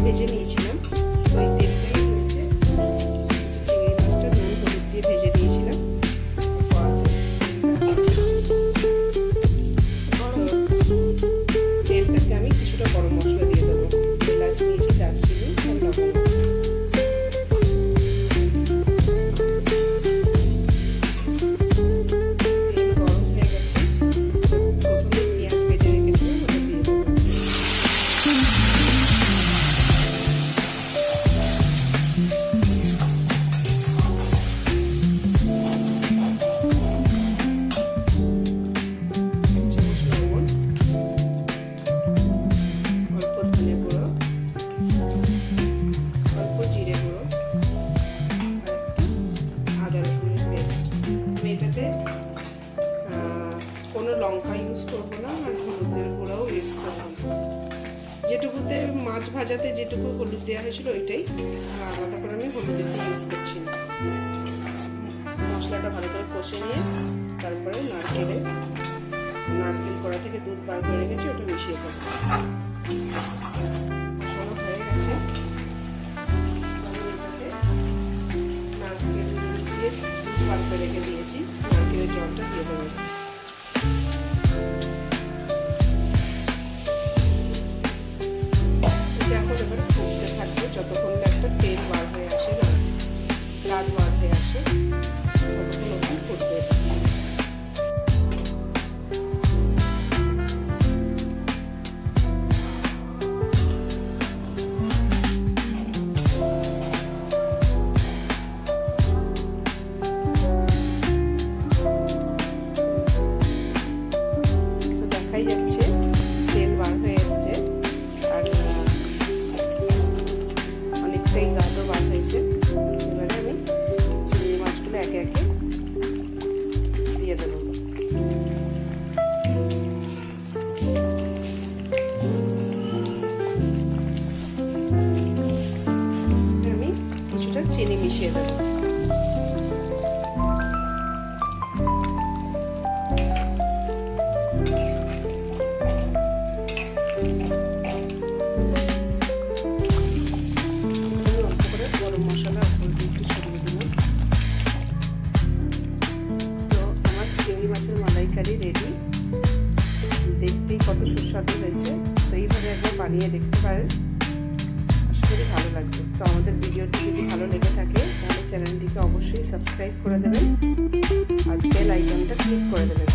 ভেজে নিয়েছিলাম, ওই তেলটাই হয়েছে। চিংড়ি মাছটা নুন হলুদ দিয়ে ভেজে নিয়েছিলাম। তেলটাতে আমি কিছুটা গরম মশলা দিয়ে দেবো। এলাচ নিয়েছি, দারচিনি আর লবঙ্গ। তেল গরম হয়ে গেছে, প্রথমে পেঁয়াজ ভেজে রেখেছিলাম ওটা দিয়ে দেবো। কোনো লঙ্কা ইউজ করবো না, আর হলুদের গুঁড়াও ইউজ করবো না। যেটুকুতে মাছ ভাজাতে যেটুকু হলুদ দেওয়া হয়েছিল ওইটাই, আর আলাদা করে আমি হলুদের ইউজ করছি না। মশলাটা ভালো করে কষে নিয়ে তারপরে নারকেল কড়া থেকে দুধ বার করে রেখেছি, ওটা মিশিয়ে দেবো। মশলা হয়ে গেছে, নারকেল দিয়ে দুধ বার করে রেখে দিয়েছি, নারকেলের জলটা দিয়ে দেবো। এবার ফুটতে থাকবে, যতক্ষণ একটা তেল বার হয়ে আসে না, রাত বার হয়ে আসে, ততক্ষণ ওখানে ফুটবে। দেখাই যাচ্ছে তেল বার হয়ে এসছে, আর অনেকটাই গাঢ় বার হয়েছে। এবারে আমি চিংড়ি মাছগুলো একে একে দিয়ে দেবো। আমি কিছুটা চিনি মিশিয়ে দেবো। গরম মশলা একটু ছড়িয়ে দিলাম। তো আমার চিংড়ি মাছের মালাইকারি রেডি। দেখতেই কত সুস্বাদু হয়েছে। তো এইভাবে একবার বানিয়ে দেখতে পারেন, আশা করি ভালো লাগবে। তো আমাদের ভিডিওটি যদি ভালো লেগে থাকে তাহলে চ্যানেলটিকে অবশ্যই সাবস্ক্রাইব করে দেবেন, আর বেল আইকনটা ক্লিক করে দেবেন,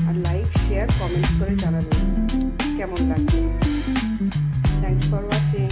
আর লাইক শেয়ার কমেন্টস করে জানাবেন কেমন লাগবে। Thanks for watching.